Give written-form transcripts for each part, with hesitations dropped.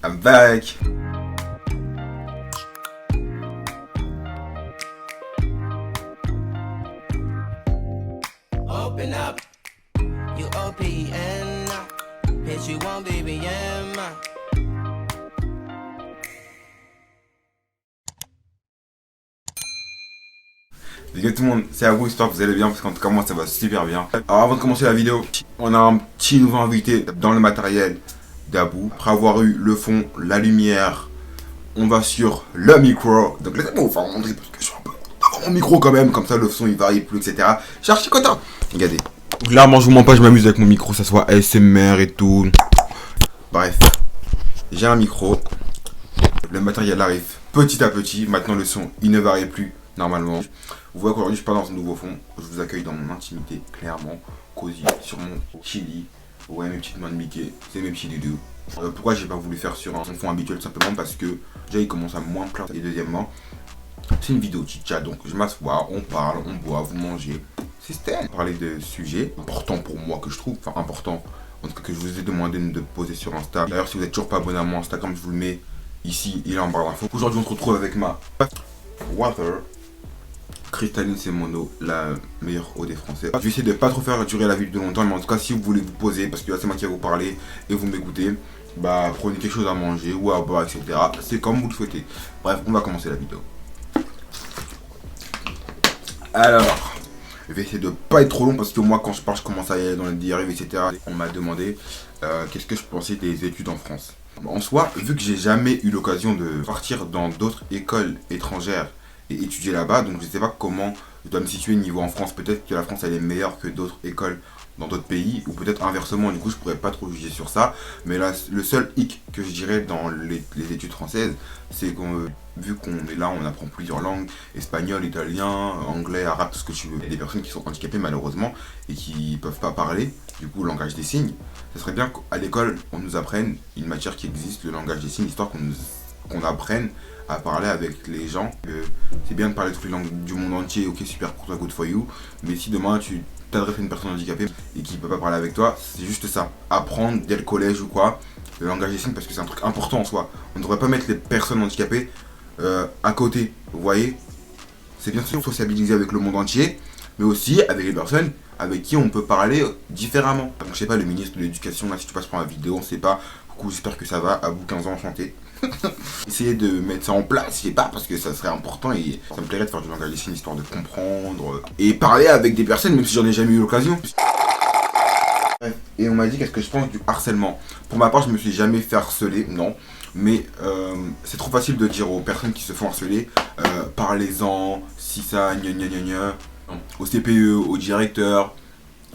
I'm back. Open up, you OPN, bitch you want BBM. Salut tout le monde, c'est Abou, j'espère que vous allez bien parce qu'en tout cas moi ça va super bien. Alors avant de commencer la vidéo, on a un petit nouveau invité dans le matériel d'Abou. Après avoir eu le fond, la lumière, on va sur le micro. Donc laissez-moi vous faire montrer parce que je suis un peu devant mon micro quand même, comme ça le son il varie plus, etc. Je suis archi content. Regardez. Donc là, moi je vous mens pas, je m'amuse avec mon micro, ça soit ASMR et tout. Bref, j'ai un micro. Le matériel arrive petit à petit. Maintenant le son il ne varie plus normalement. Vous voyez qu'aujourd'hui je suis pas dans un nouveau fond. Je vous accueille dans mon intimité, clairement, cosy, sur mon chili. Vous voyez mes petites mains de Mickey, c'est mes petits doudous. Pourquoi j'ai pas voulu faire sur un fond habituel? Simplement parce que déjà il commence à moins plaire. Et deuxièmement, c'est une vidéo chicha, donc je m'assois, on parle, on boit, vous mangez. C'est style. Parler de sujets importants pour moi que je trouve, enfin importants, en tout cas que je vous ai demandé de poser sur Insta. D'ailleurs si vous êtes toujours pas abonné à mon Instagram, je vous le mets ici, il est en barre d'infos. Aujourd'hui on se retrouve avec ma Water cristalline, c'est mon eau, la meilleure eau des Français. Je vais essayer de pas trop faire durer la vidéo longtemps, mais en tout cas si vous voulez vous poser, parce que là c'est moi qui vais vous parler et vous m'écoutez, bah prenez quelque chose à manger ou à boire, etc. C'est comme vous le souhaitez. Bref, on va commencer la vidéo. Alors, je vais essayer de pas être trop long parce que moi quand je parle je commence à y aller dans les dérives, etc. On m'a demandé qu'est-ce que je pensais des études en France. En soi, vu que j'ai jamais eu l'occasion de partir dans d'autres écoles étrangères et étudier là-bas, donc je sais pas comment je dois me situer niveau en France. Peut-être que la France elle est meilleure que d'autres écoles dans d'autres pays, ou peut-être inversement, du coup je pourrais pas trop juger sur ça. Mais là, le seul hic que je dirais dans les études françaises, c'est qu'on, vu qu'on est là, on apprend plusieurs langues, espagnol, italien, anglais, arabe, tout ce que tu veux. Il y a des personnes qui sont handicapées malheureusement et qui peuvent pas parler, du coup le langage des signes. Ce serait bien qu'à l'école on nous apprenne une matière qui existe, le langage des signes, histoire qu'on apprenne à parler avec les gens. C'est bien de parler toutes les langues du monde entier, ok super pour toi, good for you, mais si demain tu t'adresses à une personne handicapée et qui peut pas parler avec toi, c'est juste ça, apprendre dès le collège ou quoi, le langage des signes, parce que c'est un truc important en soi. On ne devrait pas mettre les personnes handicapées à côté, vous voyez. C'est bien sûr sociabiliser avec le monde entier, mais aussi avec les personnes avec qui on peut parler différemment. Donc je sais pas, le ministre de l'éducation, là si tu passes par la vidéo, on sait pas, coucou, j'espère que ça va, à vous 15 ans, enchanté. Essayer de mettre ça en place, je sais pas, parce que ça serait important et ça me plairait de faire du langage des signes histoire de comprendre et parler avec des personnes, même si j'en ai jamais eu l'occasion. Et on m'a dit qu'est-ce que je pense du harcèlement. Pour ma part, je me suis jamais fait harceler, non. Mais c'est trop facile de dire aux personnes qui se font harceler, parlez-en, si ça, gna gna gna gna, au CPE, au directeur,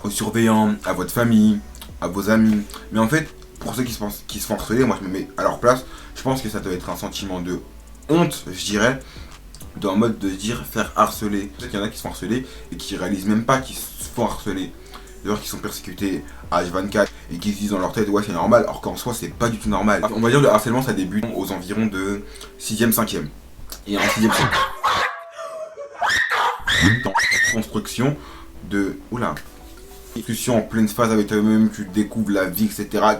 aux surveillants, à votre famille, à vos amis. Mais en fait, pour ceux qui se font harceler, moi je me mets à leur place, je pense que ça doit être un sentiment de honte, je dirais, dans le mode de dire faire harceler. Peut-être qu'il y en a qui se font harceler et qui réalisent même pas qu'ils se font harceler. D'ailleurs qui sont persécutés à H24 et qui se disent dans leur tête ouais c'est normal, alors qu'en soi c'est pas du tout normal. On va dire le harcèlement ça débute aux environs de 6e, 5e. Et en 6e, 5e. Dans construction de... Oula. Discussion en pleine phase avec toi-même, tu découvres la vie, etc.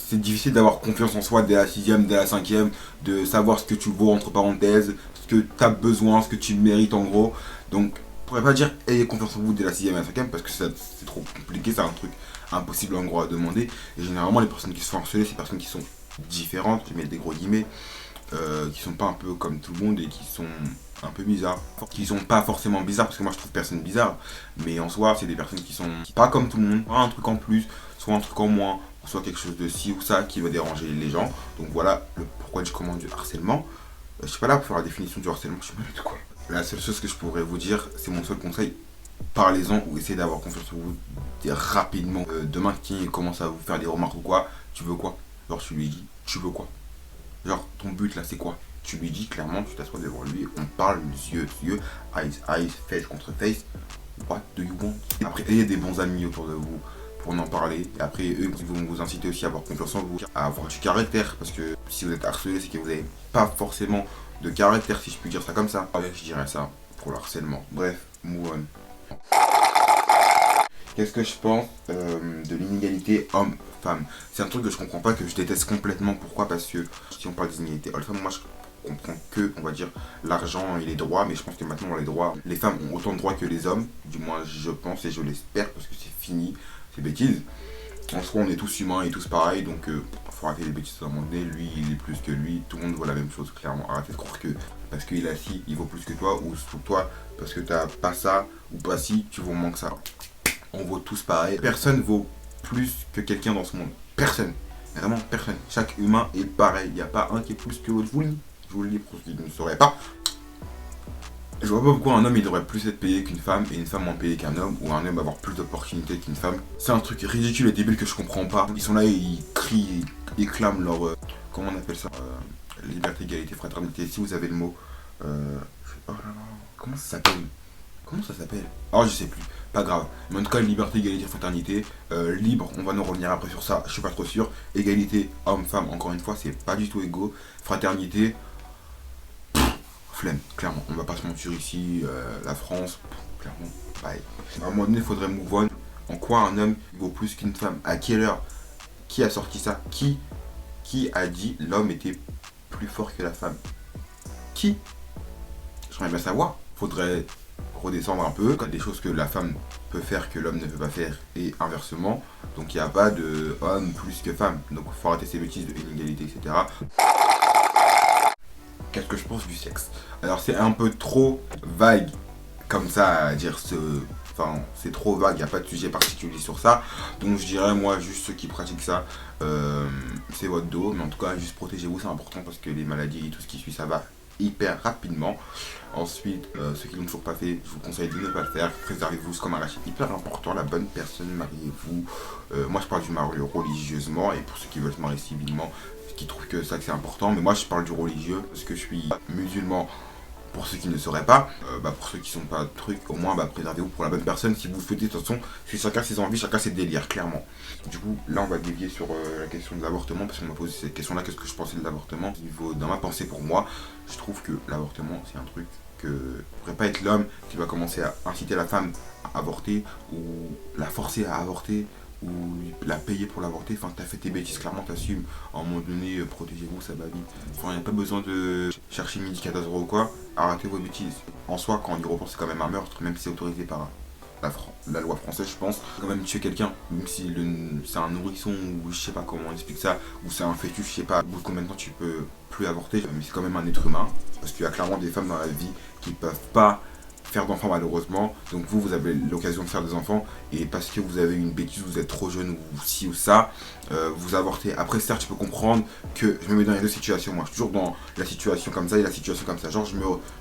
C'est difficile d'avoir confiance en soi dès la 6e, dès la 5e, de savoir ce que tu vaux entre parenthèses, ce que tu as besoin, ce que tu mérites en gros. Donc, je pourrais pas dire ayez confiance en vous dès la 6e et la 5e parce que c'est trop compliqué, c'est un truc impossible en gros à demander. Et généralement, les personnes qui se font harceler, c'est des personnes qui sont différentes, je mets des gros guillemets, qui sont pas un peu comme tout le monde et qui sont un peu bizarres. Qui sont pas forcément bizarres parce que moi je trouve personne bizarre, mais en soi, c'est des personnes qui sont pas comme tout le monde, soit un truc en plus, soit un truc en moins, soit quelque chose de ci ou ça qui va déranger les gens. Donc voilà le pourquoi je commande du harcèlement. Je suis pas là pour faire la définition du harcèlement, je sais pas du tout quoi. La seule chose que je pourrais vous dire, c'est mon seul conseil, parlez-en ou essayez d'avoir confiance en vous rapidement. Demain, qui commence à vous faire des remarques ou quoi, tu veux quoi? Genre, tu lui dis, tu veux quoi? Genre, ton but là, c'est quoi? Tu lui dis clairement, tu t'assois devant lui, on parle yeux, eyes, face contre face. What do you want? Après, ayez des bons amis autour de vous pour en parler. Et après, eux vont vous inciter aussi à avoir confiance en vous, à avoir du caractère. Parce que si vous êtes harcelé, c'est que vous n'avez pas forcément de caractère, si je puis dire ça comme ça. Ouais, je dirais ça pour le harcèlement. Bref, move on. Qu'est-ce que je pense de l'inégalité homme-femme? C'est un truc que je comprends pas, que je déteste complètement. Pourquoi? Parce que si on parle d'inégalité homme-femme, moi je comprends que, on va dire, l'argent et les droits, mais je pense que maintenant les droits, les femmes ont autant de droits que les hommes, du moins je pense et je l'espère, parce que c'est fini, ces bêtises. En soi, on est tous humains et tous pareils, donc faut arrêter les bêtises à un moment donné. Lui, il est plus que lui, tout le monde vaut la même chose, clairement. Arrêtez de croire que parce qu'il a ci, il vaut plus que toi, ou pour toi, parce que t'as pas ça, ou pas ci, tu vaux moins que ça. On vaut tous pareil. Personne vaut plus que quelqu'un dans ce monde. Personne. Vraiment personne. Chaque humain est pareil. Il n'y a pas un qui est plus que l'autre. Je vous le dis pour ceux qui ne sauraient pas. Je vois pas pourquoi un homme il devrait plus être payé qu'une femme et une femme moins payée qu'un homme, ou un homme avoir plus d'opportunités qu'une femme. C'est un truc ridicule et débile que je comprends pas. Ils sont là et ils crient, ils clament leur comment on appelle ça, liberté, égalité, fraternité. Si vous avez le mot, je sais pas, comment ça s'appelle? Comment ça s'appelle? Alors je sais plus, pas grave. Mais en tout cas, liberté, égalité, fraternité, libre, on va nous revenir après sur ça, je suis pas trop sûr. Égalité, homme-femme, encore une fois, c'est pas du tout égaux. Fraternité, flemme, clairement. On va pas se mentir ici, la France, clairement, pareil. À un moment donné, il faudrait move on. En quoi un homme vaut plus qu'une femme? À quelle heure? Qui a sorti ça? Qui a dit l'homme était plus fort que la femme? Qui? J'aimerais bien savoir. Faudrait redescendre un peu, des choses que la femme peut faire que l'homme ne peut pas faire et inversement. Donc il n'y a pas de homme plus que femme. Donc il faut arrêter ces bêtises de inégalité, etc. Qu'est-ce que je pense du sexe? Alors c'est un peu trop vague comme ça à dire ce... Enfin, c'est trop vague, il n'y a pas de sujet particulier sur ça. Donc je dirais, moi, juste ceux qui pratiquent ça, c'est votre dos. Mais en tout cas, juste protégez-vous, c'est important parce que les maladies et tout ce qui suit, ça va hyper rapidement. Ensuite, ceux qui l'ont toujours pas fait, je vous conseille de ne pas le faire. Préservez-vous, c'est comme un rachat hyper important. La bonne personne, mariez-vous. Moi, je parle du mariage religieusement et pour ceux qui veulent se marier civilement, qui trouvent que ça que c'est important. Mais moi, je parle du religieux parce que je suis musulman. Pour ceux qui ne sauraient pas, pour ceux qui sont pas trucs, au moins préservez-vous pour la bonne personne. Si vous souhaitez, de toute façon, c'est chacun ses envies, chacun ses délires, clairement. Du coup, là, on va dévier sur la question de l'avortement, parce qu'on m'a posé cette question-là, qu'est-ce que je pensais de l'avortement. Dans ma pensée, pour moi, je trouve que l'avortement, c'est un truc que ne pourrait pas être l'homme qui va commencer à inciter la femme à avorter, ou la forcer à avorter, ou la payer pour l'avorter. Enfin, t'as fait tes bêtises, clairement, t'assumes. À un moment donné, protégez-vous, ça va vite. Enfin, il n'y a pas besoin de chercher midi 14 € ou quoi. Arrêtez vos bêtises. En soi, quand on y repense, c'est quand même un meurtre, même si c'est autorisé par la loi française, je pense. Quand même tuer quelqu'un, même si c'est un nourrisson, ou je sais pas comment on explique ça, ou c'est un fœtus, je sais pas, au bout de combien de temps tu peux plus avorter, mais c'est quand même un être humain. Parce qu'il y a clairement des femmes dans la vie qui peuvent pas faire d'enfants malheureusement, donc vous avez l'occasion de faire des enfants et parce que vous avez une bêtise, vous êtes trop jeune ou ci ou ça, vous avortez. Après certes je peux comprendre que je me mets dans les deux situations, moi je suis toujours dans la situation comme ça et la situation comme ça, genre je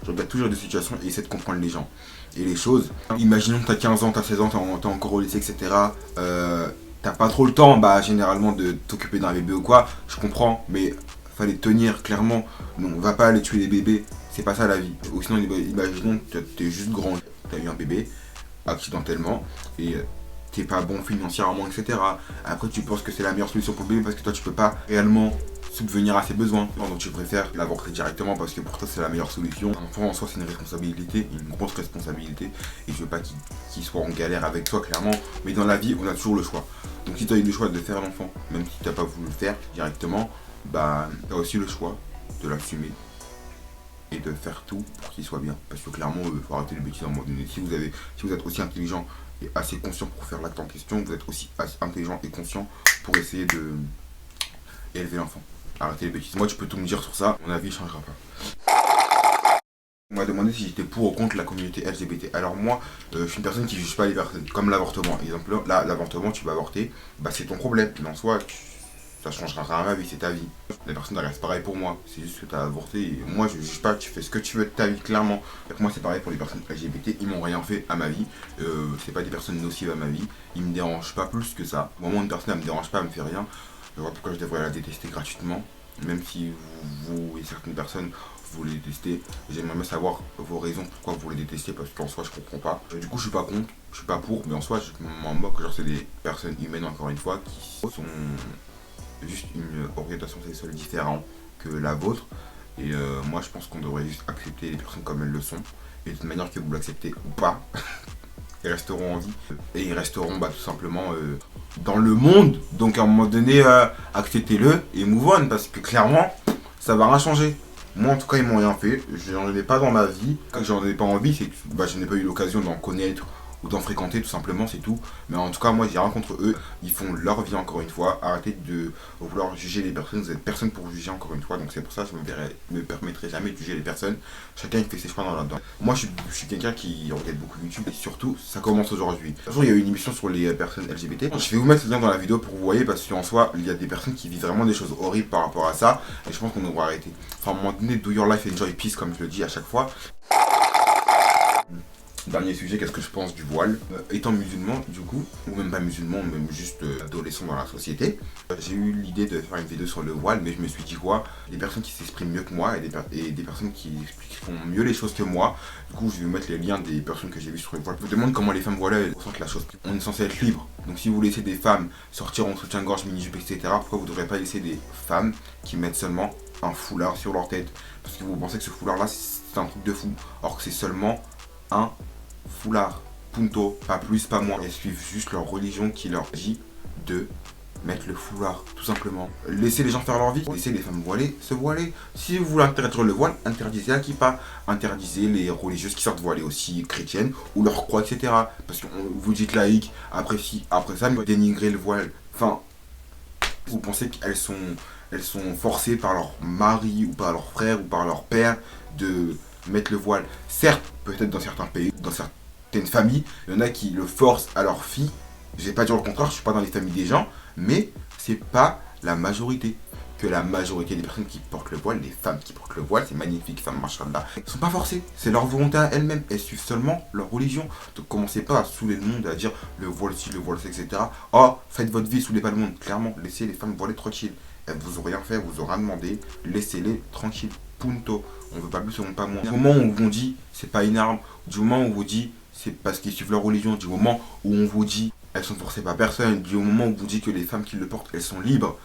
regarde toujours les deux situations et essaie de comprendre les gens et les choses. Imaginons que t'as 15 ans, t'as 16 ans, t'es encore au lycée, etc. T'as pas trop le temps généralement de t'occuper d'un bébé ou quoi, je comprends, mais fallait tenir clairement, non on va pas aller tuer les bébés. C'est pas ça la vie. Ou sinon, imaginons que t'es juste grand, t'as eu un bébé, accidentellement, et t'es pas bon financièrement, etc. Après, tu penses que c'est la meilleure solution pour le bébé parce que toi, tu peux pas réellement subvenir à ses besoins. Donc, tu préfères l'avorter directement parce que pour toi, c'est la meilleure solution. Un enfant en soi, c'est une responsabilité, une grosse responsabilité, et je veux pas qu'il soit en galère avec toi, clairement. Mais dans la vie, on a toujours le choix. Donc, si tu as eu le choix de faire l'enfant, même si t'as pas voulu le faire directement, t'as aussi le choix de l'assumer et de faire tout pour qu'il soit bien. Parce que clairement, il faut arrêter les bêtises à un moment donné. Si vous êtes aussi intelligent et assez conscient pour faire l'acte en question, vous êtes aussi assez intelligent et conscient pour essayer de élever l'enfant. Arrêtez les bêtises. Moi, tu peux tout me dire sur ça, mon avis ne changera pas. On m'a demandé si j'étais pour ou contre la communauté LGBT. Alors moi, je suis une personne qui ne juge pas les personnes, comme l'avortement. Exemple, là, l'avortement, tu vas avorter, c'est ton problème. Mais en soi, ça changera rien à ma vie, c'est ta vie. La personne reste pareil pour moi, c'est juste que t'as avorté et moi je juge pas, tu fais ce que tu veux de ta vie clairement. Donc moi c'est pareil pour les personnes LGBT, ils m'ont rien fait à ma vie, c'est pas des personnes nocives à ma vie, ils me dérangent pas plus que ça. Au moment où une personne elle me dérange pas, elle me fait rien, je vois pourquoi je devrais la détester gratuitement, même si vous et certaines personnes vous les détestez, j'aimerais bien savoir vos raisons pourquoi vous les détestez parce qu'en soi je comprends pas. Du coup je suis pas contre, je suis pas pour, mais en soi je m'en moque, genre c'est des personnes humaines encore une fois qui sont juste une orientation sexuelle différente que la vôtre et moi je pense qu'on devrait juste accepter les personnes comme elles le sont et de toute manière que vous l'acceptez ou pas ils resteront en vie. Et ils resteront tout simplement dans le monde. Donc à un moment donné, acceptez-le et move on, parce que clairement, ça va rien changer. Moi en tout cas ils m'ont rien fait, j'en ai pas dans ma vie. Quand j'en ai pas envie, c'est que je n'ai pas eu l'occasion d'en connaître ou d'en fréquenter tout simplement, c'est tout. Mais en tout cas moi j'ai rien contre eux, ils font leur vie encore une fois. Arrêtez de vouloir juger les personnes, vous êtes personne pour juger encore une fois. Donc c'est pour ça que je me permettrai jamais de juger les personnes. Chacun il fait ses choix dans là-dedans. Moi je suis quelqu'un qui regarde beaucoup YouTube et surtout ça commence aujourd'hui. Un jour il y a eu une émission sur les personnes LGBT. Je vais vous mettre le lien dans la vidéo pour que vous voyez, parce qu'en soi il y a des personnes qui vivent vraiment des choses horribles par rapport à ça. Et je pense qu'on devrait arrêter. Enfin à un moment donné, do your life, enjoy peace, comme je le dis à chaque fois. Dernier sujet, qu'est-ce que je pense du voile? Étant musulman, du coup, ou même pas musulman, même juste adolescent dans la société, j'ai eu l'idée de faire une vidéo sur le voile, mais je me suis dit quoi? Des personnes qui s'expriment mieux que moi et des personnes qui font mieux les choses que moi. Du coup, je vais vous mettre les liens des personnes que j'ai vues sur le voile. Je vous demande comment les femmes voilées ressentent la chose. On est censé être libre. Donc si vous laissez des femmes sortir en soutien-gorge, mini-jupe, etc., pourquoi vous ne devrez pas laisser des femmes qui mettent seulement un foulard sur leur tête? Parce que vous pensez que ce foulard-là, c'est un truc de fou. Or que c'est seulement un foulard, punto, pas plus, pas moins. Elles suivent juste leur religion qui leur dit de mettre le foulard, tout simplement. Laissez les gens faire leur vie, laissez les femmes voilées se voiler. Si vous voulez interdire le voile, interdisez à qui pas. Interdisez les religieuses qui sortent voilées aussi, chrétiennes, ou leur croix, etc. Parce que vous dites laïque, après ça, dénigrer le voile. Enfin, vous pensez qu'elles sont forcées par leur mari, ou par leur frère, ou par leur père, de mettre le voile. Certes, peut-être dans certains pays, dans certaines familles, il y en a qui le forcent à leur fille. Je vais pas dire le contraire, je suis pas dans les familles des gens, mais c'est pas la majorité. Que la majorité des personnes qui portent le voile, les femmes qui portent le voile, c'est magnifique, femmes machallah, elles sont pas forcées, c'est leur volonté à elles-mêmes, elles suivent seulement leur religion. Donc commencez pas à saouler le monde, à dire le voile ci, le voile ça, etc. Oh, faites votre vie, saoulez pas le monde. Clairement, laissez les femmes voilées tranquilles. Elles vous ont rien fait, elles vous ont rien demandé, laissez-les tranquilles. Punto. On veut pas plus, on veut pas moins. Du moment où on vous dit c'est pas une arme, du moment où on vous dit c'est parce qu'ils suivent leur religion, du moment où on vous dit elles sont forcées par personne, du moment où on vous dit que les femmes qui le portent elles sont libres,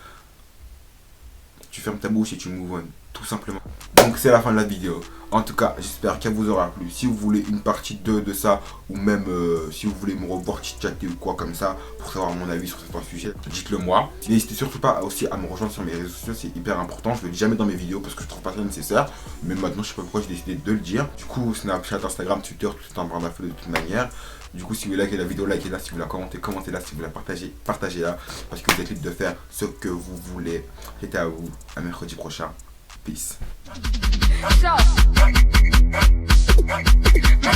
tu fermes ta bouche et tu move on, tout simplement. Donc c'est la fin de la vidéo. En tout cas, j'espère qu'elle vous aura plu. Si vous voulez une partie 2 de ça, ou même si vous voulez me revoir chatter ou quoi comme ça, pour savoir mon avis sur certains sujets, dites-le moi. N'hésitez surtout pas aussi à me rejoindre sur mes réseaux sociaux, c'est hyper important. Je le dis jamais dans mes vidéos parce que je trouve pas ça nécessaire. Mais maintenant, je sais pas pourquoi j'ai décidé de le dire. Du coup, Snapchat, Instagram, Twitter, tout est en barre d'infos de toute manière. Du coup, si vous likez la vidéo, likez-la. Si vous la commentez, commentez-la. Si vous la partagez, partagez-la. Parce que vous êtes libre de faire ce que vous voulez. C'était à vous. À mercredi prochain. Peace.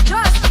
Just